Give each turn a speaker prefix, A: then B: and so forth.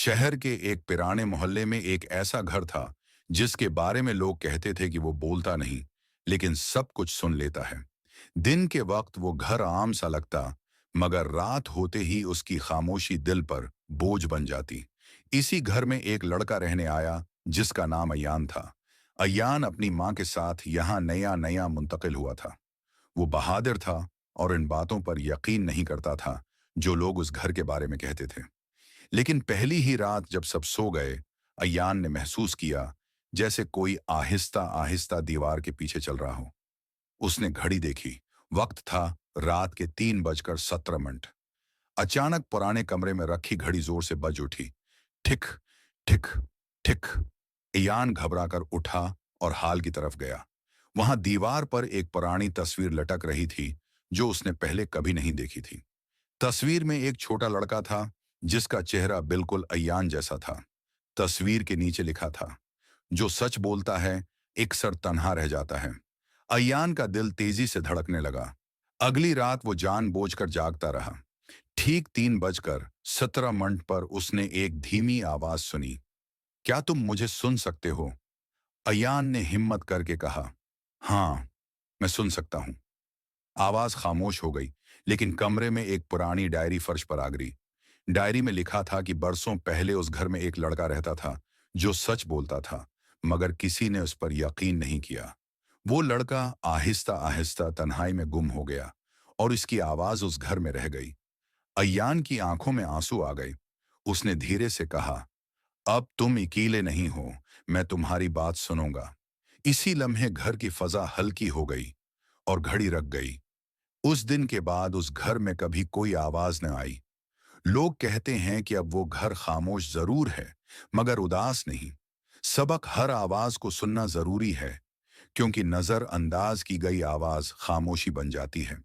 A: शहर के एक पुराने मोहल्ले में एक ऐसा घर था जिसके बारे में लोग कहते थे कि वो बोलता नहीं, लेकिन सब कुछ सुन लेता है। दिन के वक्त वो घर आम सा लगता, मगर रात होते ही उसकी खामोशी दिल पर बोझ बन जाती। इसी घर में एक लड़का रहने आया जिसका नाम अयान था। अयान अपनी माँ के साथ यहाँ नया नया मुंतकिल हुआ था। वो बहादुर था और इन बातों पर यकीन नहीं करता था जो लोग उस घर के बारे में कहते थे। लेकिन पहली ही रात जब सब सो गए, अय्यान ने महसूस किया जैसे कोई आहिस्ता आहिस्ता दीवार के पीछे चल रहा हो। उसने घड़ी देखी। वक्त था रात के 3:17। अचानक पुराने कमरे में रखी घड़ी जोर से बज उठी। ठिक, ठिक, ठिक। अय्यान घबराकर उठा और हाल की तरफ गया। वहां दीवार पर एक पुरानी तस्वीर लटक रही थी जो उसने पहले कभी नहीं देखी थी। तस्वीर में एक छोटा लड़का था जिसका चेहरा बिल्कुल अय्यान जैसा था। तस्वीर के नीचे लिखा था, जो सच बोलता है अक्सर तन्हा रह जाता है। अय्यान का दिल तेजी से धड़कने लगा। अगली रात वो जानबूझकर जागता रहा। ठीक 3:17 पर उसने एक धीमी आवाज सुनी। क्या तुम मुझे सुन सकते हो? अय्यान ने हिम्मत करके कहा, हाँ, मैं सुन सकता हूं। आवाज खामोश हो गई, लेकिन कमरे में एक पुरानी डायरी फर्श पर आ गिरी। डायरी में लिखा था कि बरसों पहले उस घर में एक लड़का रहता था जो सच बोलता था, मगर किसी ने उस पर यकीन नहीं किया। वो लड़का आहिस्ता आहिस्ता तन्हाई में गुम हो गया और इसकी आवाज उस घर में रह गई। अय्यान की आंखों में आंसू आ गए। उसने धीरे से कहा, अब तुम अकेले नहीं हो, मैं तुम्हारी बात सुनूंगा। इसी लम्हे घर की फजा हल्की हो गई और घड़ी रख गई। उस दिन के बाद उस घर में कभी कोई आवाज न आई। लोग कहते हैं कि अब वो घर खामोश जरूर है, मगर उदास नहीं। सबक हर आवाज को सुनना जरूरी है, क्योंकि नजर अंदाज की गई आवाज खामोशी बन जाती है।